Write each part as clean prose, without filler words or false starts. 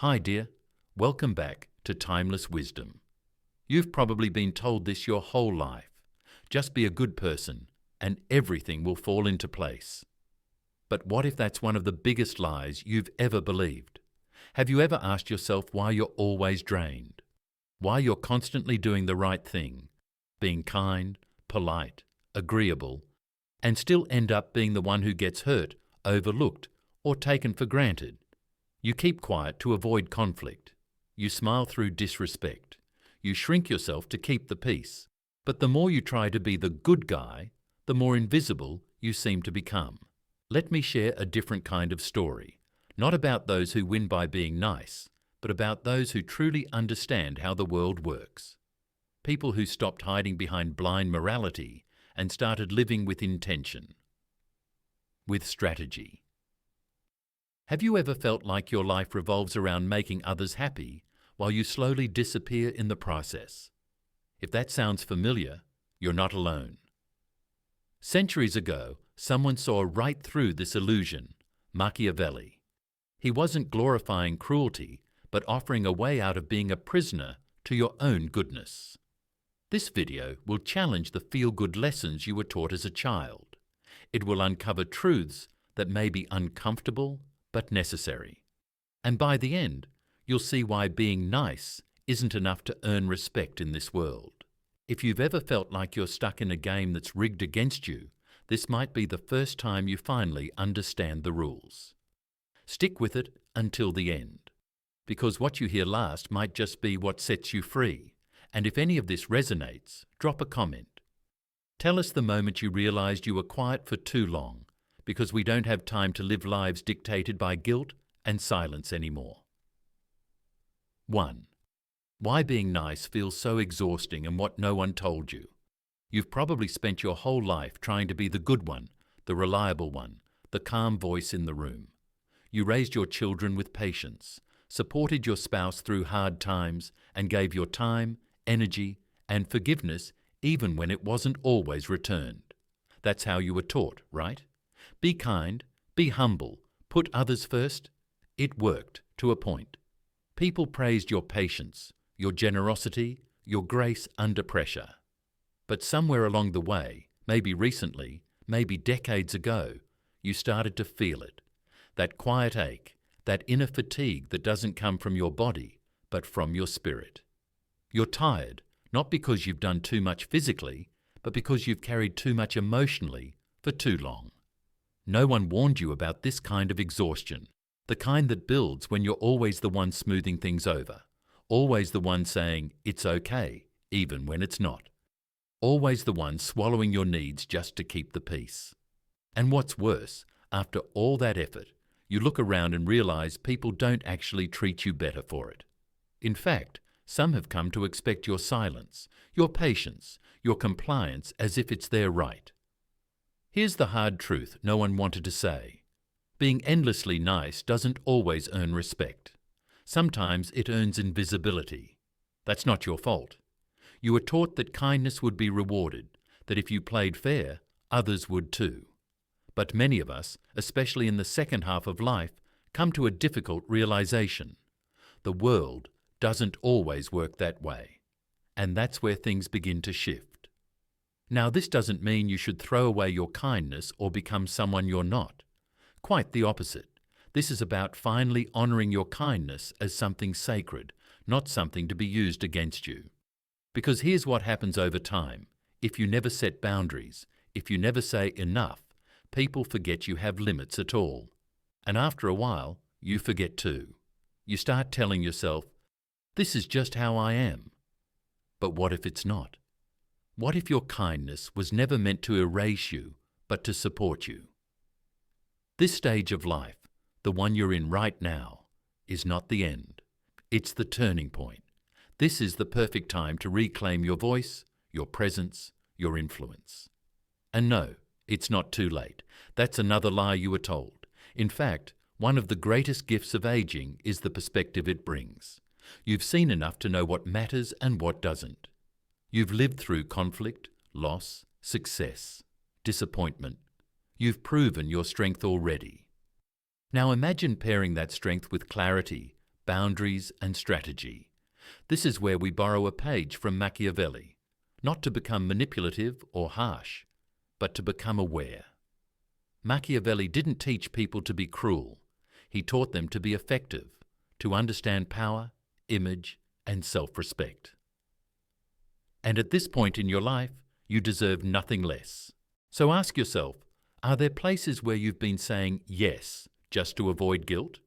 Hi dear, welcome back to Timeless Wisdom. You've probably been told this your whole life. Just be a good person and everything will fall into place. But what if that's one of the biggest lies you've ever believed? Have you ever asked yourself why you're always drained? Why you're constantly doing the right thing, being kind, polite, agreeable, and still end up being the one who gets hurt, overlooked, or taken for granted? You keep quiet to avoid conflict. You smile through disrespect. You shrink yourself to keep the peace. But the more you try to be the good guy, the more invisible you seem to become. Let me share a different kind of story, not about those who win by being nice, but about those who truly understand how the world works. People who stopped hiding behind blind morality and started living with intention, with strategy. Have you ever felt like your life revolves around making others happy while you slowly disappear in the process? If that sounds familiar, you're not alone. Centuries ago, someone saw right through this illusion, Machiavelli. He wasn't glorifying cruelty, but offering a way out of being a prisoner to your own goodness. This video will challenge the feel-good lessons you were taught as a child. It will uncover truths that may be uncomfortable but necessary. And by the end, you'll see why being nice isn't enough to earn respect in this world. If you've ever felt like you're stuck in a game that's rigged against you, this might be the first time you finally understand the rules. Stick with it until the end, because what you hear last might just be what sets you free. And if any of this resonates, drop a comment. Tell us the moment you realized you were quiet for too long, because we don't have time to live lives dictated by guilt and silence anymore. 1. Why being nice feels so exhausting and what no one told you. You've probably spent your whole life trying to be the good one, the reliable one, the calm voice in the room. You raised your children with patience, supported your spouse through hard times, and gave your time, energy, and forgiveness even when it wasn't always returned. That's how you were taught, right? Be kind, be humble, put others first. It worked, to a point. People praised your patience, your generosity, your grace under pressure. But somewhere along the way, maybe recently, maybe decades ago, you started to feel it. That quiet ache, that inner fatigue that doesn't come from your body, but from your spirit. You're tired, not because you've done too much physically, but because you've carried too much emotionally for too long. No one warned you about this kind of exhaustion, the kind that builds when you're always the one smoothing things over, always the one saying, it's okay, even when it's not. Always the one swallowing your needs just to keep the peace. And what's worse, after all that effort, you look around and realize people don't actually treat you better for it. In fact, some have come to expect your silence, your patience, your compliance as if it's their right. Here's the hard truth no one wanted to say. Being endlessly nice doesn't always earn respect. Sometimes it earns invisibility. That's not your fault. You were taught that kindness would be rewarded, that if you played fair, others would too. But many of us, especially in the second half of life, come to a difficult realization. The world doesn't always work that way. And that's where things begin to shift. Now, this doesn't mean you should throw away your kindness or become someone you're not. Quite the opposite. This is about finally honoring your kindness as something sacred, not something to be used against you. Because here's what happens over time. If you never set boundaries, if you never say enough, people forget you have limits at all. And after a while, you forget too. You start telling yourself, this is just how I am. But what if it's not? What if your kindness was never meant to erase you, but to support you? This stage of life, the one you're in right now, is not the end. It's the turning point. This is the perfect time to reclaim your voice, your presence, your influence. And no, it's not too late. That's another lie you were told. In fact, one of the greatest gifts of aging is the perspective it brings. You've seen enough to know what matters and what doesn't. You've lived through conflict, loss, success, disappointment. You've proven your strength already. Now imagine pairing that strength with clarity, boundaries and strategy. This is where we borrow a page from Machiavelli, not to become manipulative or harsh, but to become aware. Machiavelli didn't teach people to be cruel. He taught them to be effective, to understand power, image, and self-respect. And at this point in your life, you deserve nothing less. So ask yourself, are there places where you've been saying yes just to avoid guilt?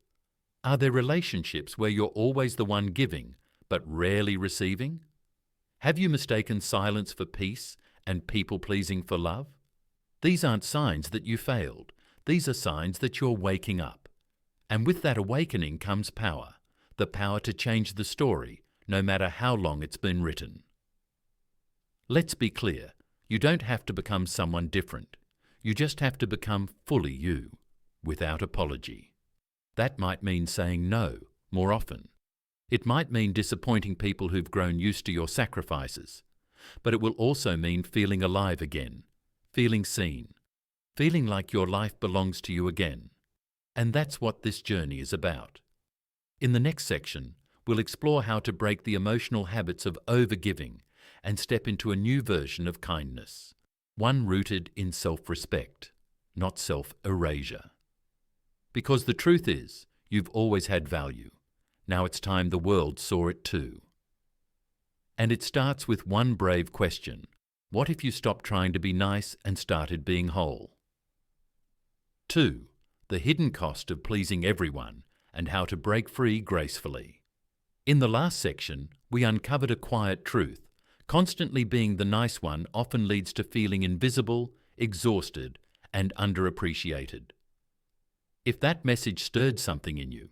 Are there relationships where you're always the one giving, but rarely receiving? Have you mistaken silence for peace and people-pleasing for love? These aren't signs that you failed. These are signs that you're waking up. And with that awakening comes power, the power to change the story, no matter how long it's been written. Let's be clear, you don't have to become someone different. You just have to become fully you, without apology. That might mean saying no more often. It might mean disappointing people who've grown used to your sacrifices. But it will also mean feeling alive again, feeling seen, feeling like your life belongs to you again. And that's what this journey is about. In the next section, we'll explore how to break the emotional habits of overgiving and step into a new version of kindness, one rooted in self-respect, not self-erasure. Because the truth is, you've always had value. Now it's time the world saw it too. And it starts with one brave question. What if you stopped trying to be nice and started being whole? 2. The hidden cost of pleasing everyone and how to break free gracefully. In the last section, we uncovered a quiet truth. Constantly being the nice one often leads to feeling invisible, exhausted, and underappreciated. If that message stirred something in you,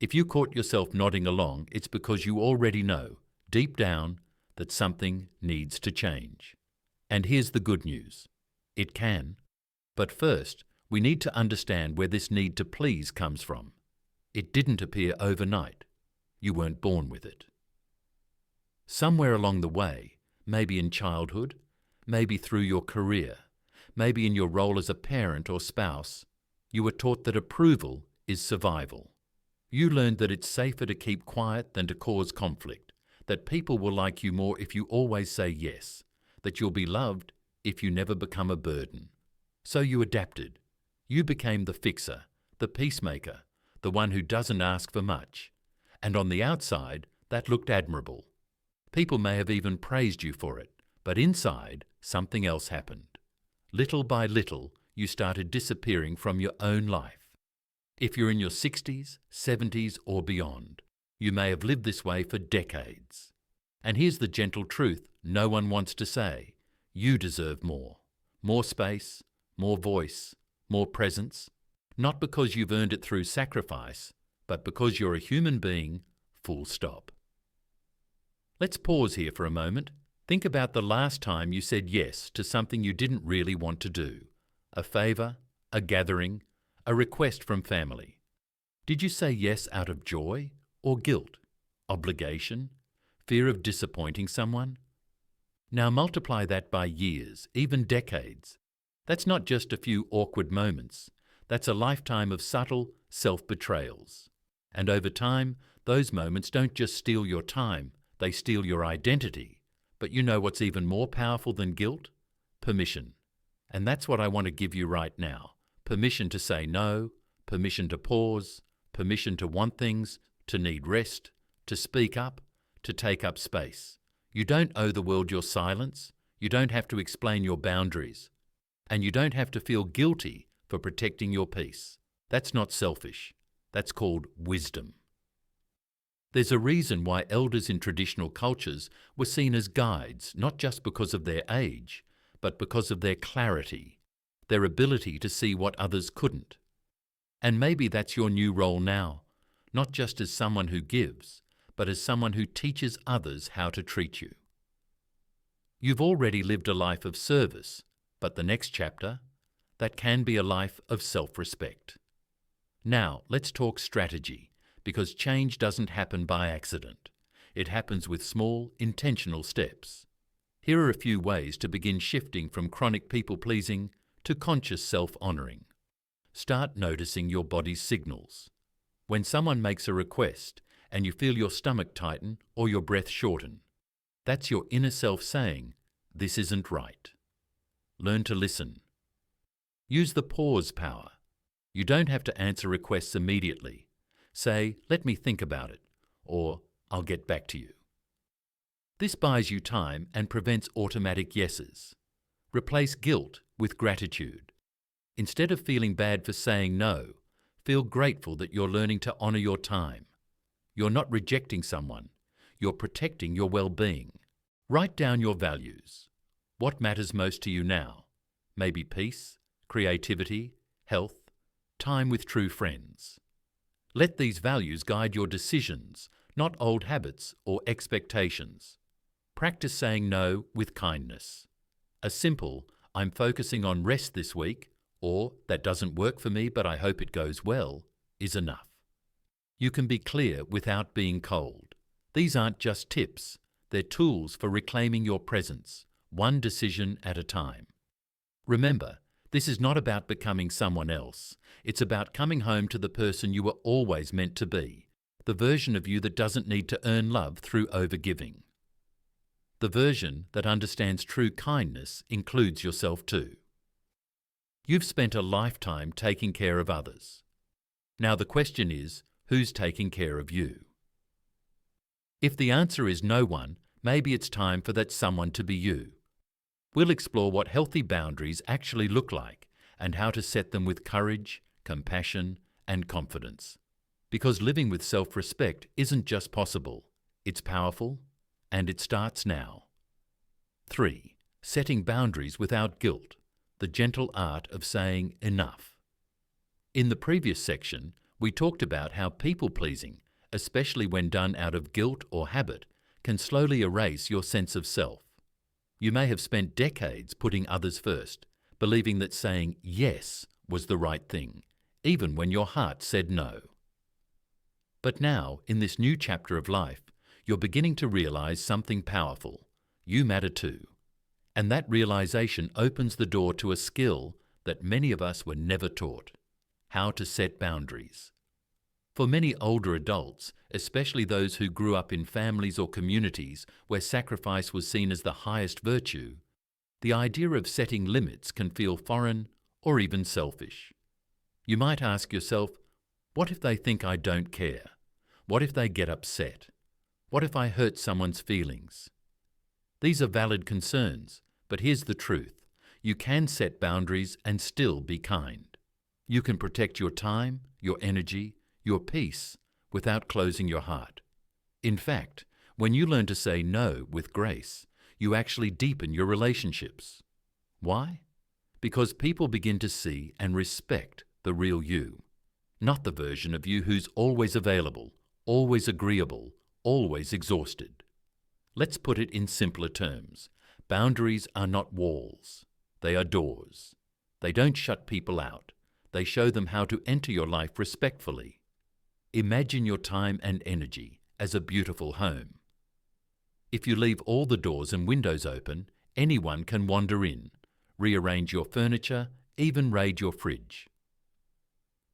if you caught yourself nodding along, it's because you already know, deep down, that something needs to change. And here's the good news. It can. But first, we need to understand where this need to please comes from. It didn't appear overnight. You weren't born with it. Somewhere along the way, maybe in childhood, maybe through your career, maybe in your role as a parent or spouse, you were taught that approval is survival. You learned that it's safer to keep quiet than to cause conflict, that people will like you more if you always say yes, that you'll be loved if you never become a burden. So you adapted. You became the fixer, the peacemaker, the one who doesn't ask for much. And on the outside, that looked admirable. People may have even praised you for it, but inside, something else happened. Little by little, you started disappearing from your own life. If you're in your 60s, 70s, or beyond, you may have lived this way for decades. And here's the gentle truth no one wants to say. You deserve more. More space, more voice, more presence. Not because you've earned it through sacrifice, but because you're a human being, full stop. Let's pause here for a moment. Think about the last time you said yes to something you didn't really want to do. A favor, a gathering, a request from family. Did you say yes out of joy or guilt, obligation, fear of disappointing someone? Now multiply that by years, even decades. That's not just a few awkward moments. That's a lifetime of subtle self-betrayals. And over time, those moments don't just steal your time, they steal your identity. But you know what's even more powerful than guilt? Permission. And that's what I want to give you right now. Permission to say no, permission to pause, permission to want things, to need rest, to speak up, to take up space. You don't owe the world your silence. You don't have to explain your boundaries. And you don't have to feel guilty for protecting your peace. That's not selfish. That's called wisdom. There's a reason why elders in traditional cultures were seen as guides, not just because of their age, but because of their clarity, their ability to see what others couldn't. And maybe that's your new role now, not just as someone who gives, but as someone who teaches others how to treat you. You've already lived a life of service, but the next chapter, that can be a life of self-respect. Now, let's talk strategy, because change doesn't happen by accident. It happens with small, intentional steps. Here are a few ways to begin shifting from chronic people-pleasing to conscious self-honoring. Start noticing your body's signals. When someone makes a request, and you feel your stomach tighten or your breath shorten. That's your inner self saying, "This isn't right." Learn to listen. Use the pause power. You don't have to answer requests immediately. Say, "Let me think about it," or "I'll get back to you." This buys you time and prevents automatic yeses. Replace guilt with gratitude. Instead of feeling bad for saying no, feel grateful that you're learning to honor your time. You're not rejecting someone. You're protecting your well-being. Write down your values. What matters most to you now? Maybe peace, creativity, health, time with true friends. Let these values guide your decisions, not old habits or expectations. Practice saying no with kindness. A simple, "I'm focusing on rest this week," or "that doesn't work for me but I hope it goes well," is enough. You can be clear without being cold. These aren't just tips, they're tools for reclaiming your presence, one decision at a time. Remember, this is not about becoming someone else. It's about coming home to the person you were always meant to be, the version of you that doesn't need to earn love through overgiving. The version that understands true kindness includes yourself too. You've spent a lifetime taking care of others. Now the question is, who's taking care of you? If the answer is no one, maybe it's time for that someone to be you. We'll explore what healthy boundaries actually look like and how to set them with courage, compassion, and confidence. Because living with self-respect isn't just possible, it's powerful, and it starts now. 3. Setting boundaries without guilt, the gentle art of saying enough. In the previous section, we talked about how people-pleasing, especially when done out of guilt or habit, can slowly erase your sense of self. You may have spent decades putting others first, believing that saying yes was the right thing, even when your heart said no. But now, in this new chapter of life, you're beginning to realize something powerful. You matter too. And that realization opens the door to a skill that many of us were never taught: how to set boundaries. For many older adults, especially those who grew up in families or communities where sacrifice was seen as the highest virtue, the idea of setting limits can feel foreign or even selfish. You might ask yourself, what if they think I don't care? What if they get upset? What if I hurt someone's feelings? These are valid concerns, but here's the truth. You can set boundaries and still be kind. You can protect your time, your energy, your peace without closing your heart. In fact, when you learn to say no with grace, you actually deepen your relationships. Why? Because people begin to see and respect the real you, not the version of you who's always available, always agreeable, always exhausted. Let's put it in simpler terms. Boundaries are not walls. They are doors. They don't shut people out. They show them how to enter your life respectfully. Imagine your time and energy as a beautiful home. If you leave all the doors and windows open, anyone can wander in, rearrange your furniture, even raid your fridge.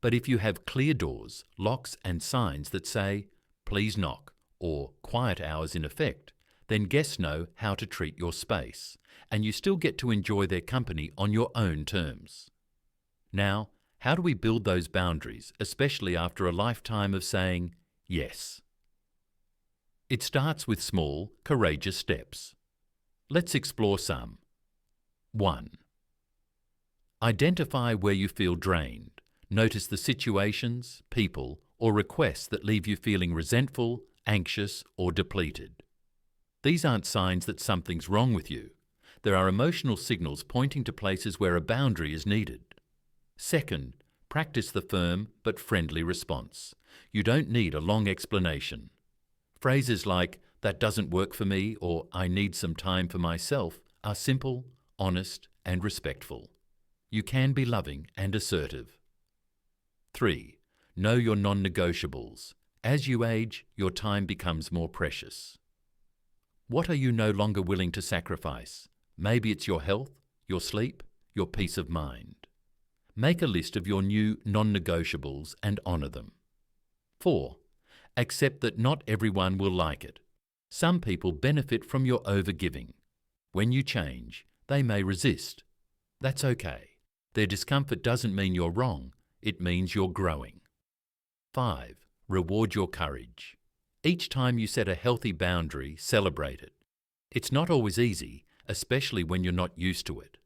But if you have clear doors, locks and signs that say, "Please knock," or "quiet hours" in effect, then guests know how to treat your space, and you still get to enjoy their company on your own terms. Now, how do we build those boundaries, especially after a lifetime of saying yes? It starts with small, courageous steps. Let's explore some. 1. Identify where you feel drained. Notice the situations, people, or requests that leave you feeling resentful, anxious, or depleted. These aren't signs that something's wrong with you. There are emotional signals pointing to places where a boundary is needed. 2. Practice the firm but friendly response. You don't need a long explanation. Phrases like, "That doesn't work for me," or "I need some time for myself," are simple, honest, and respectful. You can be loving and assertive. 3. Know your non-negotiables. As you age, your time becomes more precious. What are you no longer willing to sacrifice? Maybe it's your health, your sleep, your peace of mind. Make a list of your new non-negotiables and honor them. 4. Accept that not everyone will like it. Some people benefit from your overgiving. When you change, they may resist. That's okay. Their discomfort doesn't mean you're wrong, it means you're growing. 5. Reward your courage. Each time you set a healthy boundary, celebrate it. It's not always easy, especially when you're not used to it.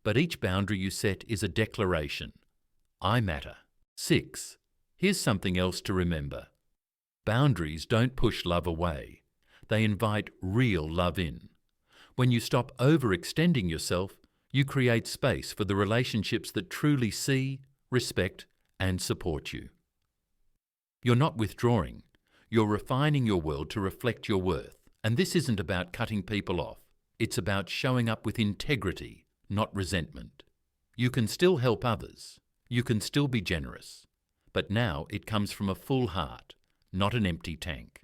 But each boundary you set is a declaration. I matter. 6. Here's something else to remember. Boundaries don't push love away. They invite real love in. When you stop overextending yourself, you create space for the relationships that truly see, respect, and support you. You're not withdrawing. You're refining your world to reflect your worth. And this isn't about cutting people off. It's about showing up with integrity, not resentment. You can still help others. You can still be generous. But now it comes from a full heart, not an empty tank.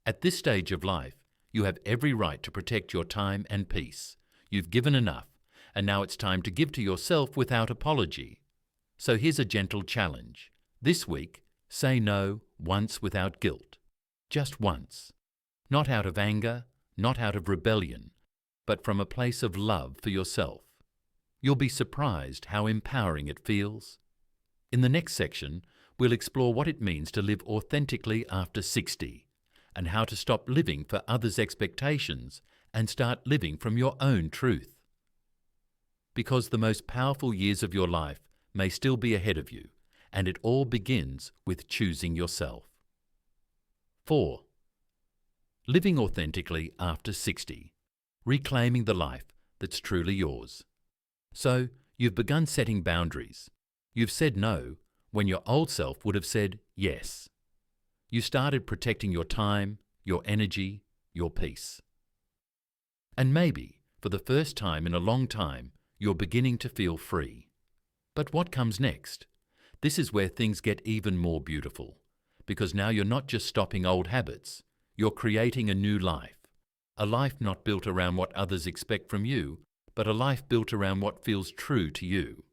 At this stage of life, you have every right to protect your time and peace. You've given enough, and now it's time to give to yourself without apology. So here's a gentle challenge. This week, say no once without guilt. Just once. Not out of anger, not out of rebellion, but from a place of love for yourself. You'll be surprised how empowering it feels. In the next section, we'll explore what it means to live authentically after 60, and how to stop living for others' expectations and start living from your own truth. Because the most powerful years of your life may still be ahead of you, and it all begins with choosing yourself. 4. Living authentically after 60, reclaiming the life that's truly yours. So, you've begun setting boundaries. You've said no when your old self would have said yes. You started protecting your time, your energy, your peace. And maybe, for the first time in a long time, you're beginning to feel free. But what comes next? This is where things get even more beautiful, because now you're not just stopping old habits, you're creating a new life. A life not built around what others expect from you, but a life built around what feels true to you.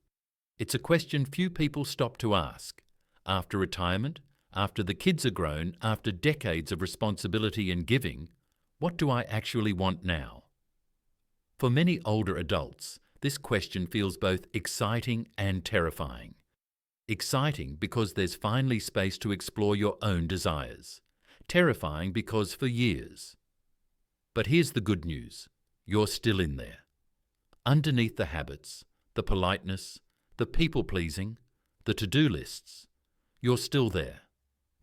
It's a question few people stop to ask. After retirement, after the kids are grown, after decades of responsibility and giving, what do I actually want now? For many older adults, this question feels both exciting and terrifying. Exciting because there's finally space to explore your own desires. Terrifying because for years. But here's the good news. You're still in there. Underneath the habits, the politeness, the people-pleasing, the to-do lists, you're still there,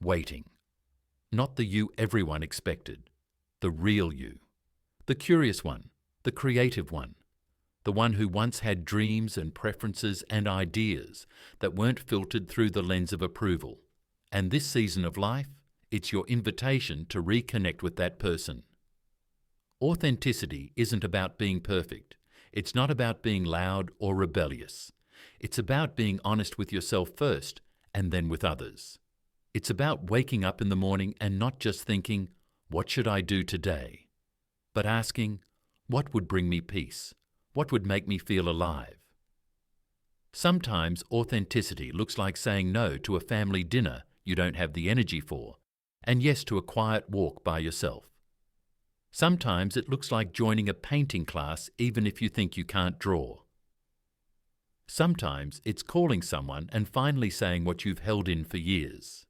waiting. Not the you everyone expected, the real you. The curious one, the creative one, the one who once had dreams and preferences and ideas that weren't filtered through the lens of approval. And this season of life, it's your invitation to reconnect with that person. Authenticity isn't about being perfect. It's not about being loud or rebellious. It's about being honest with yourself first and then with others. It's about waking up in the morning and not just thinking, what should I do today? But asking, what would bring me peace? What would make me feel alive? Sometimes authenticity looks like saying no to a family dinner you don't have the energy for, and yes to a quiet walk by yourself. Sometimes it looks like joining a painting class even if you think you can't draw. Sometimes it's calling someone and finally saying what you've held in for years.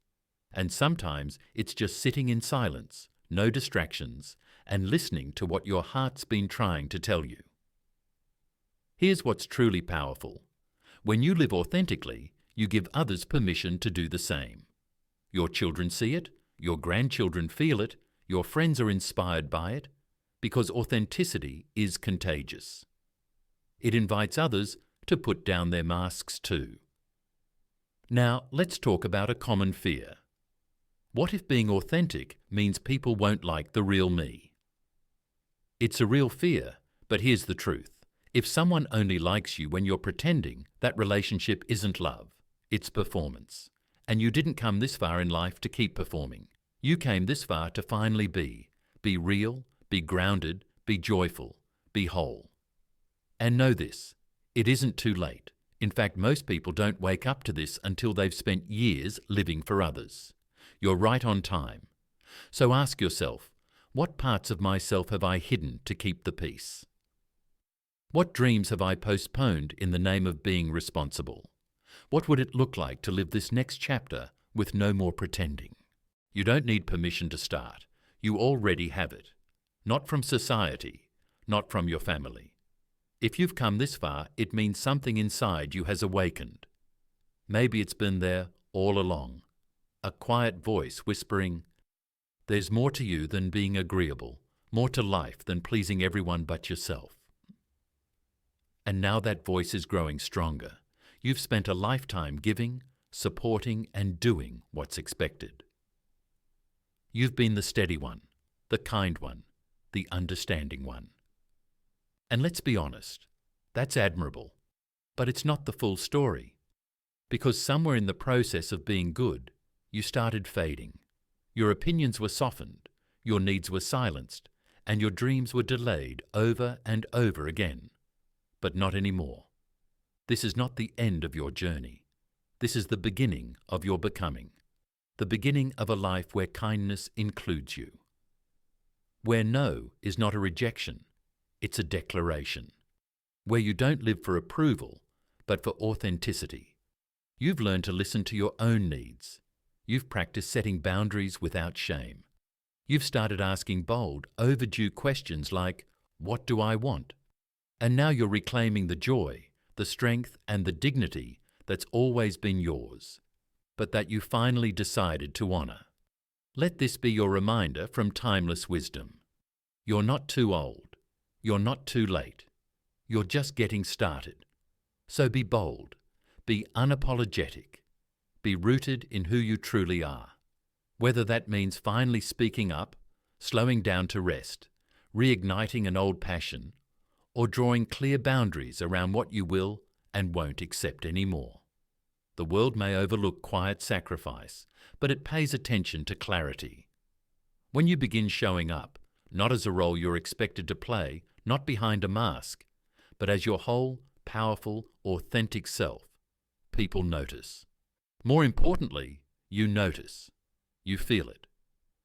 And sometimes it's just sitting in silence, no distractions, and listening to what your heart's been trying to tell you. Here's what's truly powerful. When you live authentically, you give others permission to do the same. Your children see it, your grandchildren feel it, your friends are inspired by it, because authenticity is contagious. It invites others to put down their masks too. Now, let's talk about a common fear. What if being authentic means people won't like the real me? It's a real fear, but here's the truth. If someone only likes you when you're pretending, that relationship isn't love, it's performance. And you didn't come this far in life to keep performing. You came this far to finally be real, be grounded, be joyful, be whole. And know this, it isn't too late. In fact, most people don't wake up to this until they've spent years living for others. You're right on time. So ask yourself, what parts of myself have I hidden to keep the peace? What dreams have I postponed in the name of being responsible? What would it look like to live this next chapter with no more pretending? You don't need permission to start. You already have it. Not from society, not from your family. If you've come this far, it means something inside you has awakened. Maybe it's been there all along. A quiet voice whispering, "There's more to you than being agreeable, more to life than pleasing everyone but yourself." And now that voice is growing stronger. You've spent a lifetime giving, supporting, and doing what's expected. You've been the steady one, the kind one, the understanding one. And let's be honest, that's admirable, but it's not the full story. Because somewhere in the process of being good, you started fading. Your opinions were softened, your needs were silenced, and your dreams were delayed over and over again. But not anymore. This is not the end of your journey. This is the beginning of your becoming. The beginning of a life where kindness includes you. Where no is not a rejection, it's a declaration. Where you don't live for approval, but for authenticity. You've learned to listen to your own needs. You've practiced setting boundaries without shame. You've started asking bold, overdue questions like, "What do I want?" And now you're reclaiming the joy, the strength, and the dignity that's always been yours, but that you finally decided to honor. Let this be your reminder from timeless wisdom. You're not too old. You're not too late. You're just getting started. So be bold. Be unapologetic. Be rooted in who you truly are. Whether that means finally speaking up, slowing down to rest, reigniting an old passion, or drawing clear boundaries around what you will and won't accept anymore. The world may overlook quiet sacrifice, but it pays attention to clarity. When you begin showing up, not as a role you're expected to play, not behind a mask, but as your whole, powerful, authentic self, people notice. More importantly, you notice. You feel it.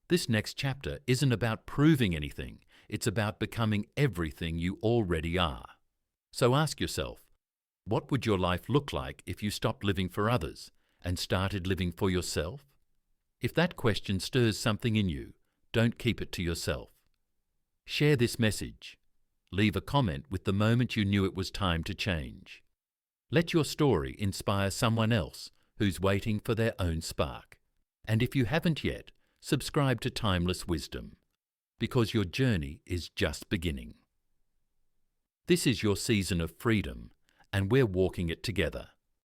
This next chapter isn't about proving anything. It's about becoming everything you already are. So ask yourself, what would your life look like if you stopped living for others and started living for yourself? If that question stirs something in you, don't keep it to yourself. Share this message. Leave a comment with the moment you knew it was time to change. Let your story inspire someone else who's waiting for their own spark. And if you haven't yet, subscribe to Timeless Wisdom, because your journey is just beginning. This is your season of freedom, and we're walking it together.